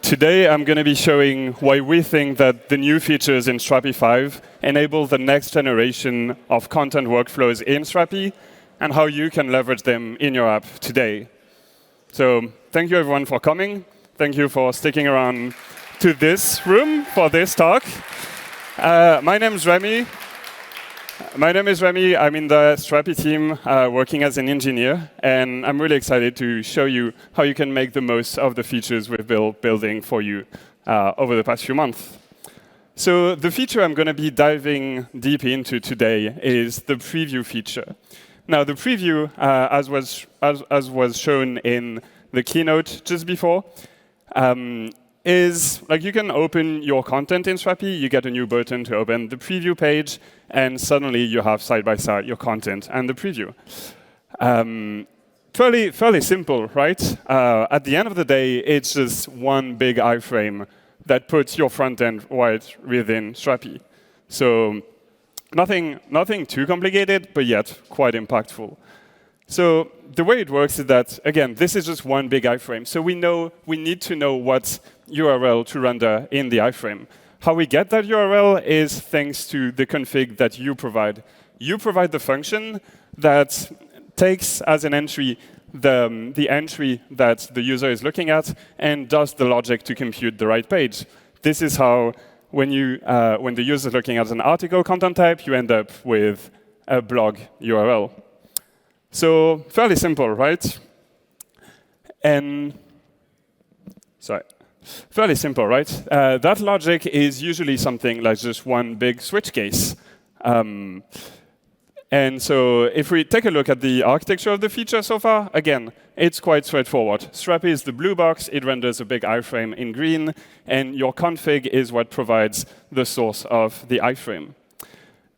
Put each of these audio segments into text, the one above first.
Today, I'm going to be showing why we think that the new features in Strapi 5 enable the next generation of content workflows in Strapi, and how you can leverage them in your app today. So thank you, everyone, for coming. Thank you for sticking around to this room for this talk. My name is Rémi. I'm in the Strapi team working as an engineer, and I'm really excited to show you how you can make the most of the features we've been building for you over the past few months. So the feature I'm going to be diving deep into today is the preview feature. Now, the preview, as was shown in the keynote just before, is like you can open your content in Strapi, you get a new button to open the preview page, and suddenly you have side-by-side your content and the preview. Fairly simple, right? At the end of the day, it's just one big iframe that puts your front end right within Strapi. So nothing too complicated, but yet quite impactful. So the way it works is that, again, this is just one big iframe. So we need to know what URL to render in the iframe. How we get that URL is thanks to the config that you provide. You provide the function that takes as an entry the entry that the user is looking at and does the logic to compute the right page. This is how, when the user is looking at an article content type, you end up with a blog URL. So fairly simple, right? And fairly simple, right? That logic is usually something like just one big switch case. And so if we take a look at the architecture of the feature so far, again, it's quite straightforward. Strapi is the blue box. It renders a big iframe in green. And your config is what provides the source of the iframe.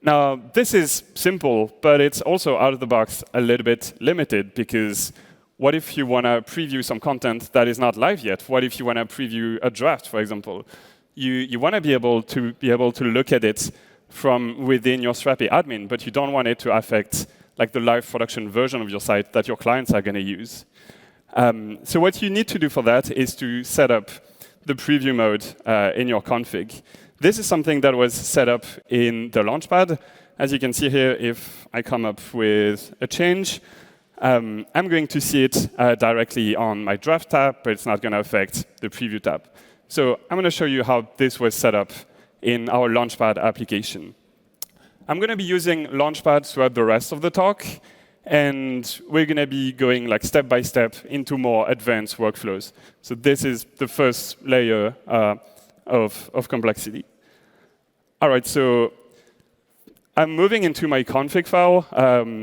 Now, this is simple, but it's also out of the box a little bit limited, because what if you want to preview some content that is not live yet? What if you want to preview a draft, for example? You want to be able to look at it from within your Strapi admin, but you don't want it to affect like the live production version of your site that your clients are going to use. So what you need to do for that is to set up the preview mode in your config. This is something that was set up in the Launchpad. As you can see here, if I come up with a change, I'm going to see it directly on my draft tab, but it's not going to affect the preview tab. So I'm going to show you how this was set up in our Launchpad application. I'm going to be using Launchpad throughout the rest of the talk, and we're going to be going like step by step into more advanced workflows. So this is the first layer of complexity. All right, so I'm moving into my config file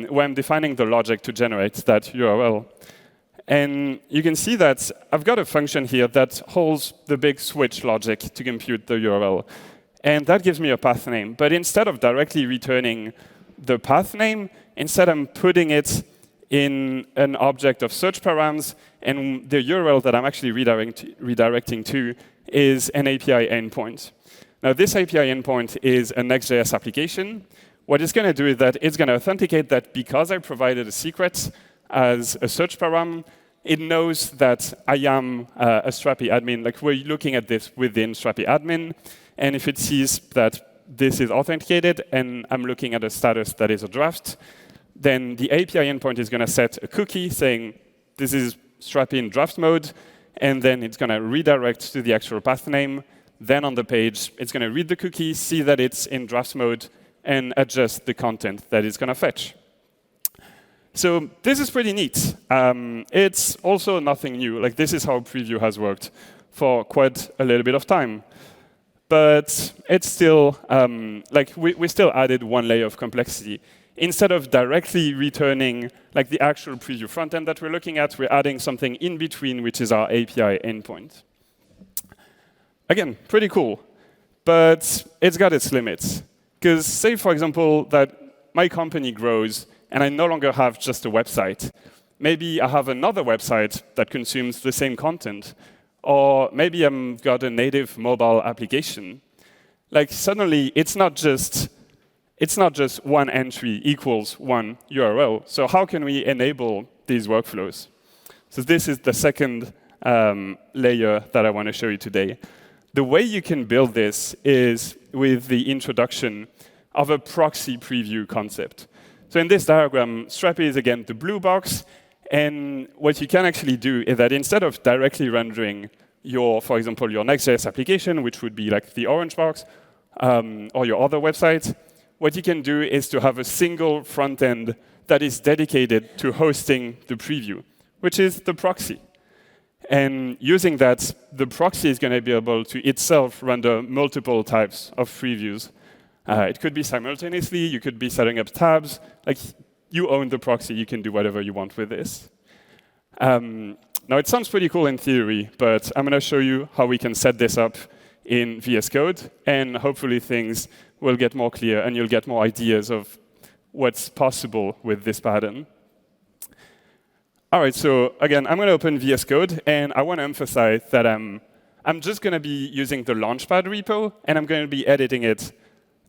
where I'm defining the logic to generate that URL. And you can see that I've got a function here that holds the big switch logic to compute the URL. And that gives me a path name. But instead of directly returning the path name, instead I'm putting it in an object of search params, and the URL that I'm actually redirecting to is an API endpoint. Now, this API endpoint is a Next.js application. What it's going to do is that it's going to authenticate that because I provided a secret as a search param, it knows that I am a Strapi admin. Like, we're looking at this within Strapi admin. And if it sees that this is authenticated and I'm looking at a status that is a draft, then the API endpoint is going to set a cookie saying this is Strapi in draft mode. And then it's going to redirect to the actual path name. Then on the page, it's going to read the cookie, see that it's in draft mode, and adjust the content that it's going to fetch. So this is pretty neat. It's also nothing new. Like, this is how preview has worked for quite a little bit of time. But it's still, we still added one layer of complexity. Instead of directly returning like the actual preview front end that we're looking at, we're adding something in between, which is our API endpoint. Again, pretty cool, but it's got its limits. Because say, for example, that my company grows and I no longer have just a website. Maybe I have another website that consumes the same content. Or maybe I've got a native mobile application. Like, suddenly, it's not just one entry equals one URL. So how can we enable these workflows? So this is the second layer that I want to show you today. The way you can build this is with the introduction of a proxy preview concept. So in this diagram, Strapi is again the blue box. And what you can actually do is that instead of directly rendering for example, your Next.js application, which would be like the orange box, or your other website, what you can do is to have a single front end that is dedicated to hosting the preview, which is the proxy. And using that, the proxy is going to be able to itself render multiple types of previews. It could be simultaneously, you could be setting up tabs. Like, you own the proxy, you can do whatever you want with this. Now, it sounds pretty cool in theory, but I'm going to show you how we can set this up in VS Code, and hopefully things will get more clear, and you'll get more ideas of what's possible with this pattern. All right, so again, I'm going to open VS Code, and I want to emphasize that I'm just going to be using the Launchpad repo, and I'm going to be editing it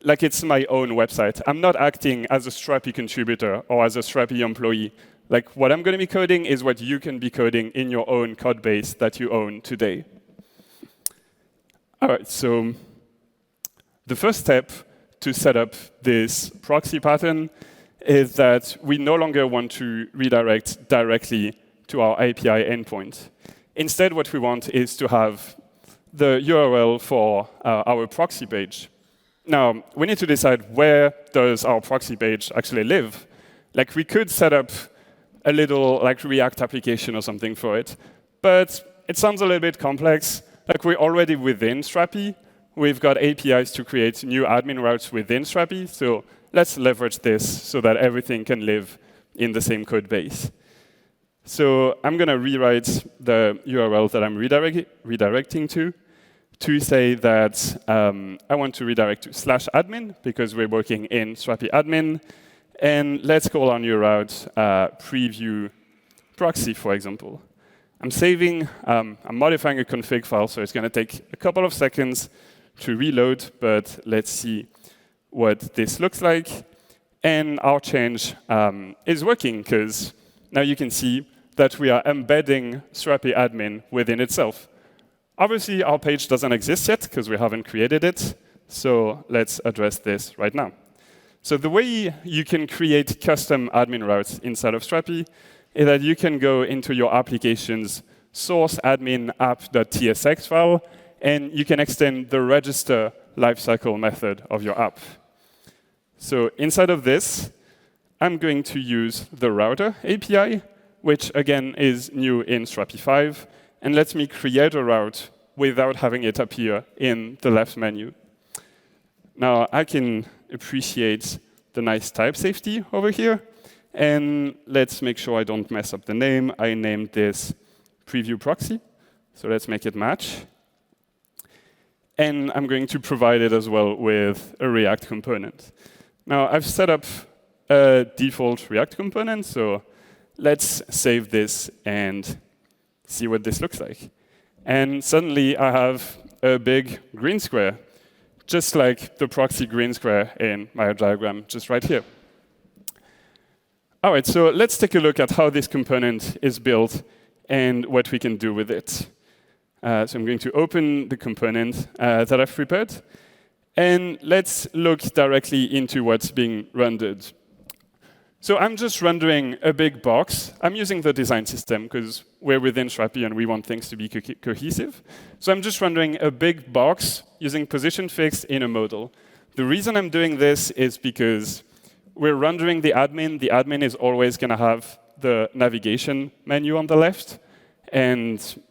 like it's my own website. I'm not acting as a Strapi contributor or as a Strapi employee. Like, what I'm going to be coding is what you can be coding in your own code base that you own today. All right, so the first step to set up this proxy pattern is that we no longer want to redirect directly to our API endpoint. Instead, what we want is to have the URL for our proxy page. Now, we need to decide where does our proxy page actually live. Like, we could set up a little like React application or something for it, but it sounds a little bit complex. Like, we're already within Strapi. We've got APIs to create new admin routes within Strapi, so let's leverage this so that everything can live in the same code base. So I'm going to rewrite the URL that I'm redirecting to say that I want to redirect to /admin because we're working in Strapi admin. And let's call our new route preview proxy, for example. I'm saving, I'm modifying a config file, so it's going to take a couple of seconds to reload, but let's see what this looks like. And our change is working, because now you can see that we are embedding Strapi admin within itself. Obviously, our page doesn't exist yet, because we haven't created it. So let's address this right now. So the way you can create custom admin routes inside of Strapi is that you can go into your application's source admin app.tsx file, and you can extend the register lifecycle method of your app. So inside of this, I'm going to use the router API, which again is new in Strapi 5, and lets me create a route without having it appear in the left menu. Now, I can appreciate the nice type safety over here. And let's make sure I don't mess up the name. I named this preview proxy. So let's make it match. And I'm going to provide it as well with a React component. Now, I've set up a default React component. So let's save this and see what this looks like. And suddenly, I have a big green square, just like the proxy green square in my diagram, just right here. All right, so let's take a look at how this component is built and what we can do with it. So I'm going to open the component that I've prepared. And let's look directly into what's being rendered. So I'm just rendering a big box. I'm using the design system because we're within Strapi and we want things to be cohesive. So I'm just rendering a big box using position fixed in a modal. The reason I'm doing this is because we're rendering the admin. The admin is always going to have the navigation menu on the left. And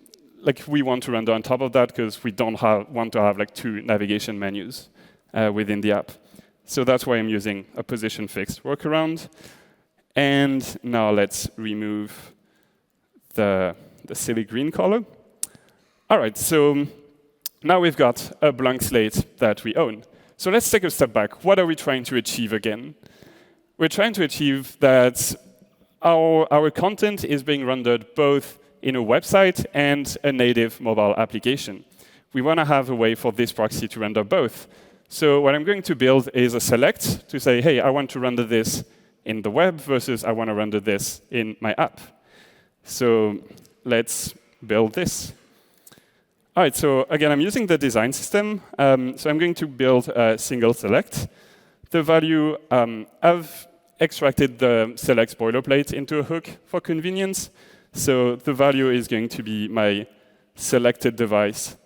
like, we want to render on top of that because we don't want to have like two navigation menus within the app. So that's why I'm using a position fixed workaround. And now let's remove the silly green color. All right, so now we've got a blank slate that we own. So let's take a step back. What are we trying to achieve again? We're trying to achieve that our content is being rendered both in a website and a native mobile application. We want to have a way for this proxy to render both. So what I'm going to build is a select to say, hey, I want to render this in the web versus I want to render this in my app. So let's build this. All right, so again, I'm using the design system. So I'm going to build a single select. The value, I've extracted the select boilerplate into a hook for convenience. So the value is going to be my selected device.id.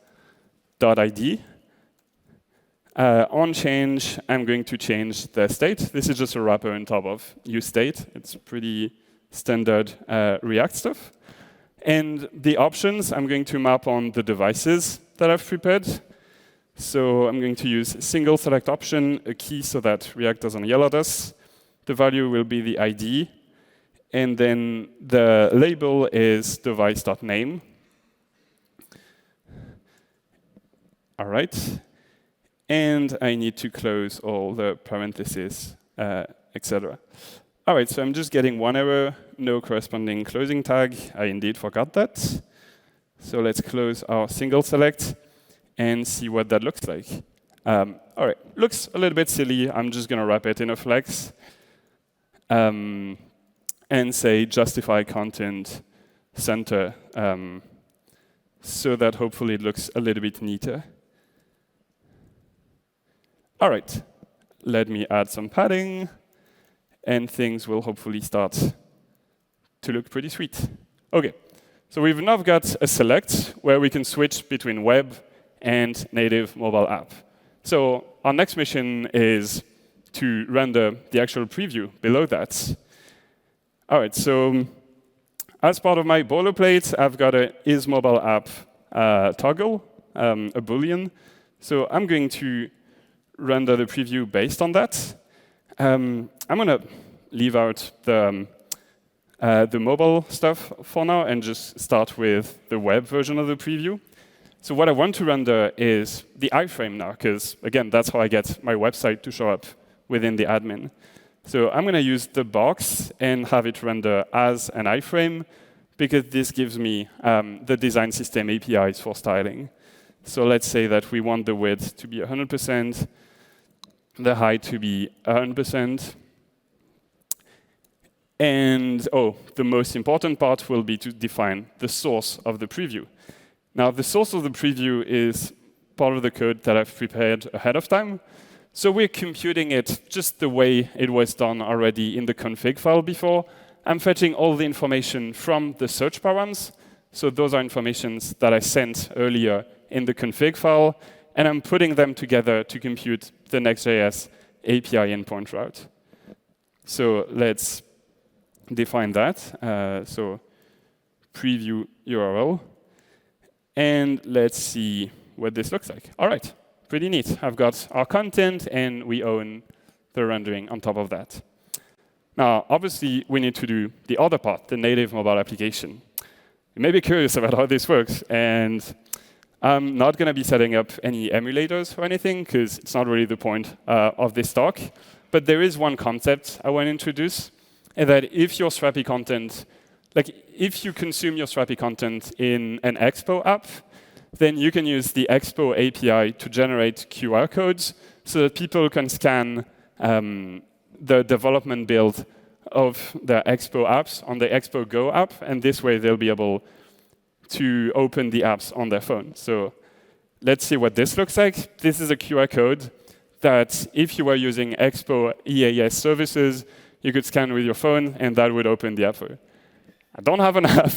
On change, I'm going to change the state. This is just a wrapper on top of useState. It's pretty standard React stuff. And the options, I'm going to map on the devices that I've prepared. So I'm going to use single select option, a key so that React doesn't yell at us. The value will be the ID. And then the label is device.name. All right. And I need to close all the parentheses, etc. All right, so I'm just getting one error, no corresponding closing tag. I indeed forgot that. So let's close our single select and see what that looks like. All right, looks a little bit silly. I'm just going to wrap it in a flex and say justify content center so that hopefully it looks a little bit neater. All right, let me add some padding, and things will hopefully start to look pretty sweet. OK, so we've now got a select where we can switch between web and native mobile app. So our next mission is to render the actual preview below that. All right, so as part of my boilerplate, I've got a isMobileApp toggle, a Boolean. So I'm going to render the preview based on that. I'm going to leave out the mobile stuff for now and just start with the web version of the preview. So what I want to render is the iframe now, because, again, that's how I get my website to show up within the admin. So I'm going to use the box and have it render as an iframe, because this gives me the design system APIs for styling. So let's say that we want the width to be 100%, the height to be 100%. And the most important part will be to define the source of the preview. Now, the source of the preview is part of the code that I've prepared ahead of time. So we're computing it just the way it was done already in the config file before. I'm fetching all the information from the search params. So those are informations that I sent earlier in the config file. And I'm putting them together to compute the Next.js API endpoint route. So let's define that. So preview URL. And let's see what this looks like. All right, pretty neat. I've got our content, and we own the rendering on top of that. Now, obviously, we need to do the other part, the native mobile application. You may be curious about how this works, and I'm not going to be setting up any emulators or anything, because it's not really the point of this talk. But there is one concept I want to introduce, and that if your Strapi content, like if you consume your Strapi content in an Expo app, then you can use the Expo API to generate QR codes so that people can scan the development build of the Expo apps on the Expo Go app, and this way they'll be able to open the apps on their phone. So let's see what this looks like. This is a QR code that if you were using Expo EAS services, you could scan with your phone, and that would open the app for you. I don't have an app.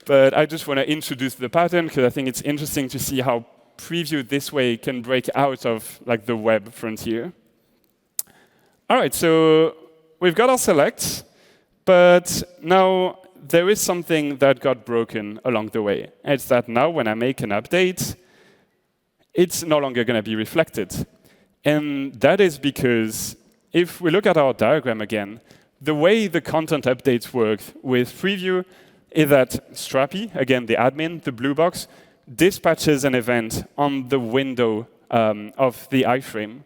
But I just want to introduce the pattern, because I think it's interesting to see how preview this way can break out of like the web frontier. All right, so we've got our selects, but now there is something that got broken along the way. It's that now when I make an update, it's no longer going to be reflected. And that is because if we look at our diagram again, the way the content updates work with preview is that Strapi, again, the admin, the blue box, dispatches an event on the window of the iframe.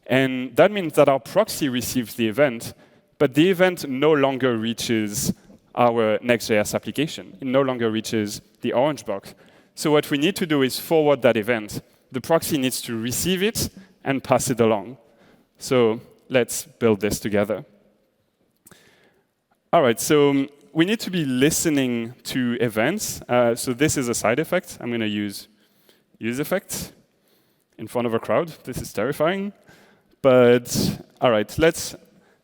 And that means that our proxy receives the event, but the event no longer reaches our Next.js application. It no longer reaches the orange box. So what we need to do is forward that event. The proxy needs to receive it and pass it along. So let's build this together. All right, so we need to be listening to events. So this is a side effect. I'm going to use effect in front of a crowd. This is terrifying. But all right, let's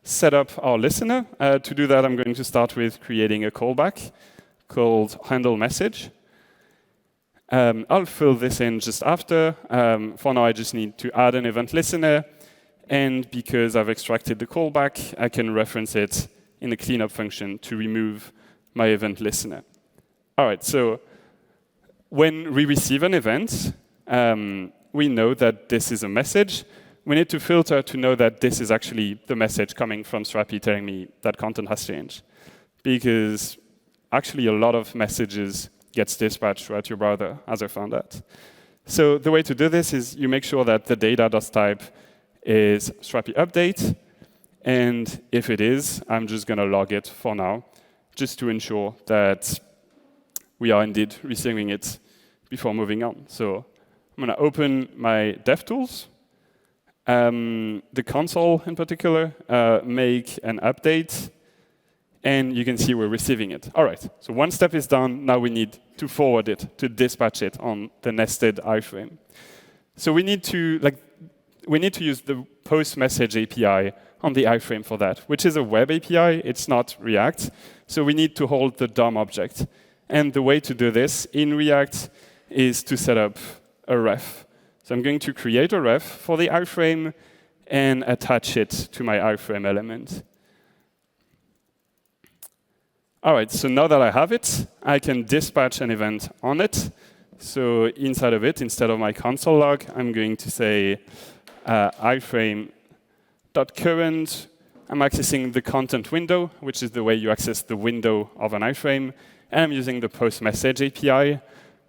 set up our listener. To do that, I'm going to start with creating a callback called handle message. I'll fill this in just after. For now, I just need to add an event listener. And because I've extracted the callback, I can reference it in the cleanup function to remove my event listener. All right, so when we receive an event, we know that this is a message. We need to filter to know that this is actually the message coming from Strapi telling me that content has changed. Because actually a lot of messages gets dispatched throughout your browser, as I found out. So the way to do this is you make sure that the data.type is Strapi update. And if it is, I'm just going to log it for now, just to ensure that we are indeed receiving it before moving on. So I'm going to open my DevTools. The console in particular, make an update, and you can see we're receiving it. All right, so one step is done. Now we need to forward it, to dispatch it on the nested iframe. So we need to use the post message API on the iframe for that, which is a web API. It's not React. So we need to hold the DOM object. And the way to do this in React is to set up a ref. So I'm going to create a ref for the iframe and attach it to my iframe element. All right, so now that I have it, I can dispatch an event on it. So inside of it, instead of my console log, I'm going to say iframe.current. I'm accessing the content window, which is the way you access the window of an iframe. And I'm using the post message API.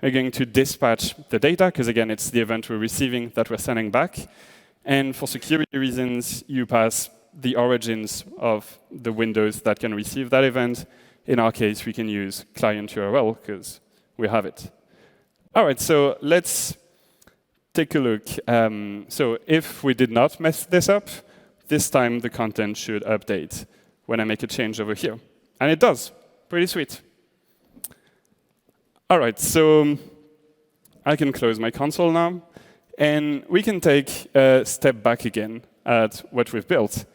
We're going to dispatch the data, because again, it's the event we're receiving that we're sending back. And for security reasons, you pass the origins of the windows that can receive that event. In our case, we can use client URL, because we have it. All right, so let's take a look. So if we did not mess this up, this time the content should update when I make a change over here. And it does. Pretty sweet. All right, so I can close my console now. And we can take a step back again at what we've built.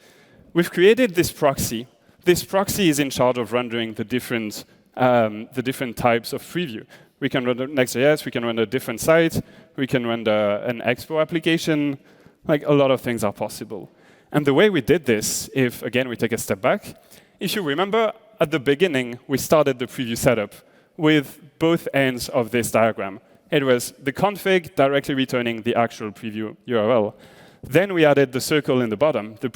We've created this proxy. This proxy is in charge of rendering the different types of preview. We can render Next.js, we can render a different site, we can render an Expo application. Like, a lot of things are possible. And the way we did this, if, again, we take a step back, if you remember, at the beginning, we started the preview setup with both ends of this diagram. It was the config directly returning the actual preview URL. Then we added the circle in the bottom, the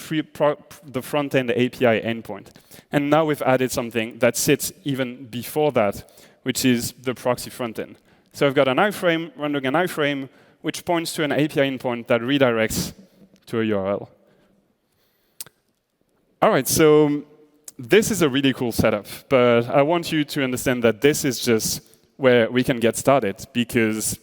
front-end API endpoint. And now we've added something that sits even before that, which is the proxy front-end. So I've got an iframe rendering an iframe, which points to an API endpoint that redirects to a URL. All right, so this is a really cool setup. But I want you to understand that this is just where we can get started, because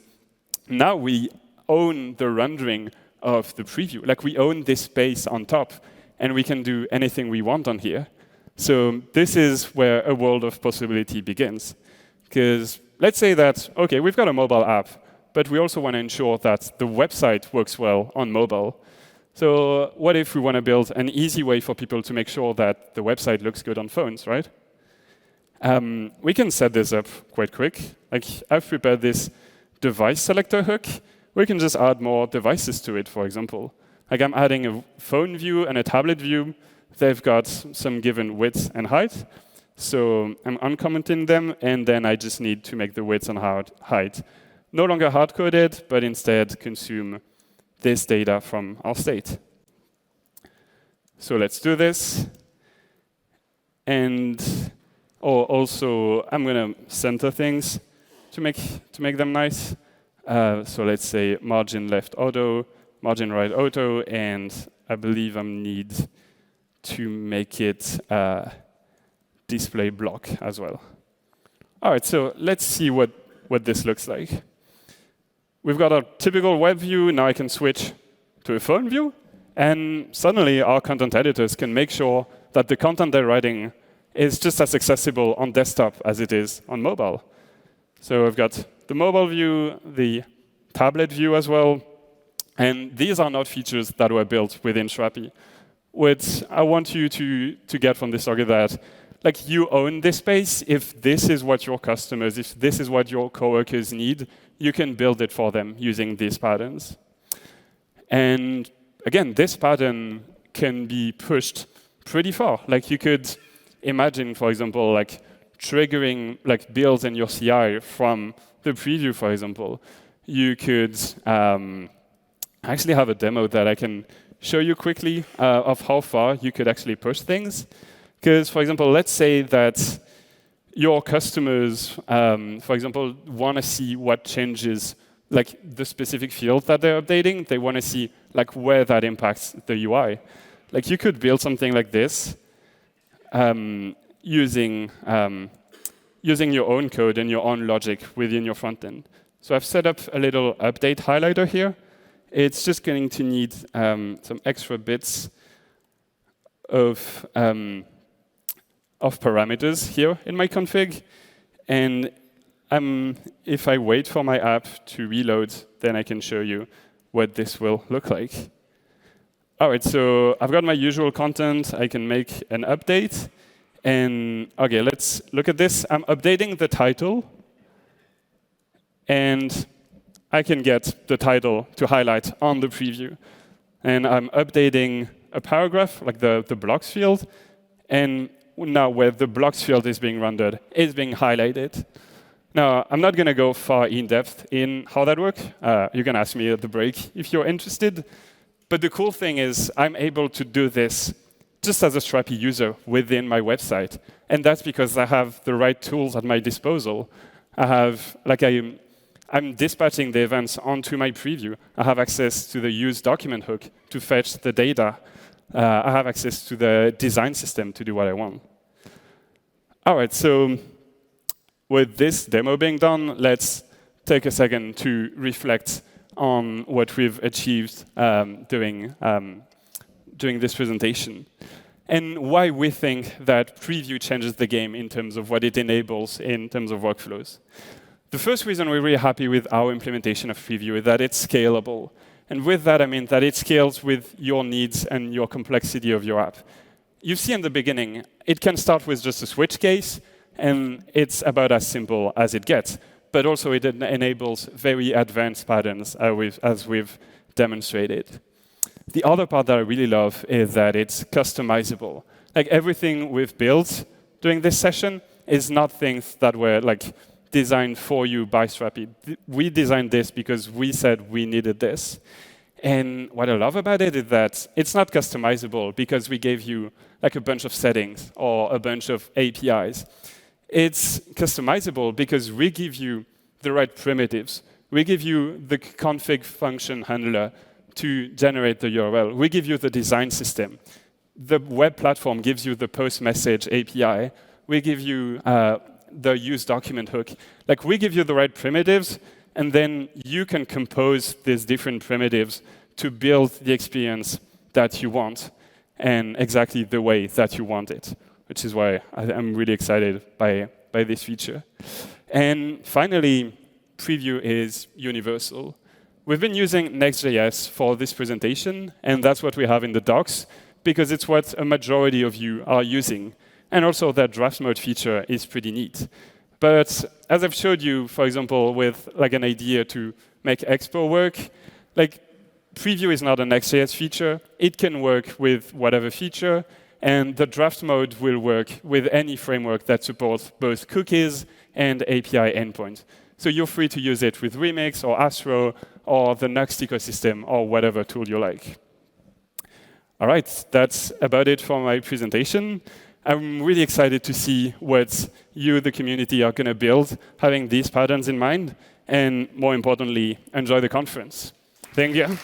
now we own the rendering of the preview. Like, we own this space on top, and we can do anything we want on here. So this is where a world of possibility begins. Because let's say that, OK, we've got a mobile app, but we also want to ensure that the website works well on mobile. So what if we want to build an easy way for people to make sure that the website looks good on phones, right? We can set this up quite quick. Like, I've prepared this device selector hook. We can just add more devices to it, for example. Like, I'm adding a phone view and a tablet view. They've got some given width and height. So I'm uncommenting them, and then I just need to make the width and height no longer hard-coded, but instead consume this data from our state. So let's do this. And also, I'm going to center things to make them nice. So let's say margin left auto, margin right auto, and I believe I need to make it display block as well. All right, so let's see what this looks like. We've got a typical web view. Now I can switch to a phone view. And suddenly, our content editors can make sure that the content they're writing is just as accessible on desktop as it is on mobile. So I've got the mobile view, the tablet view as well. And these are not features that were built within Strapi. What I want you to get from this talk is that like you own this space. If this is what your customers, if this is what your coworkers need, you can build it for them using these patterns. And again, this pattern can be pushed pretty far. Like you could imagine, for example, like triggering like builds in your CI from the preview, for example. You could actually have a demo that I can show you quickly of how far you could actually push things. Because, for example, let's say that your customers, for example, want to see what changes, like the specific field that they're updating. They want to see like where that impacts the UI. Like you could build something like this using your own code and your own logic within your front end. So I've set up a little update highlighter here. It's just going to need some extra bits of parameters here in my config. And if I wait for my app to reload, then I can show you what this will look like. All right, so I've got my usual content. I can make an update. And OK, let's look at this. I'm updating the title. And I can get the title to highlight on the preview. And I'm updating a paragraph, like the blocks field. And now where the blocks field is being rendered is being highlighted. Now, I'm not going to go far in depth in how that works. You can ask me at the break if you're interested. But the cool thing is I'm able to do this just as a Strapi user within my website. And that's because I have the right tools at my disposal. I have, like I'm dispatching the events onto my preview. I have access to the use document hook to fetch the data. I have access to the design system to do what I want. All right, so with this demo being done, let's take a second to reflect on what we've achieved during this presentation, and why we think that preview changes the game in terms of what it enables in terms of workflows. The first reason we're really happy with our implementation of preview is that it's scalable. And with that, I mean that it scales with your needs and your complexity of your app. You see in the beginning, it can start with just a switch case, and it's about as simple as it gets. But also, it enables very advanced patterns, as we've demonstrated. The other part that I really love is that it's customizable. Like everything we've built during this session is not things that were like designed for you by Strapi. We designed this because we said we needed this. And what I love about it is that it's not customizable because we gave you like a bunch of settings or a bunch of APIs. It's customizable because we give you the right primitives. We give you the config function handler to generate the URL. We give you the design system. The web platform gives you the post message API. We give you the use document hook. Like we give you the right primitives, and then you can compose these different primitives to build the experience that you want and exactly the way that you want it, which is why I'm really excited by this feature. And finally, preview is universal. We've been using Next.js for this presentation, and that's what we have in the docs, because it's what a majority of you are using. And also that draft mode feature is pretty neat. But as I've showed you, for example, with like an idea to make Expo work, like preview is not a Next.js feature. It can work with whatever feature, and the draft mode will work with any framework that supports both cookies and API endpoints. So you're free to use it with Remix or Astro or the Nuxt ecosystem or whatever tool you like. All right, that's about it for my presentation. I'm really excited to see what you, the community, are going to build, having these patterns in mind, and more importantly, enjoy the conference. Thank you.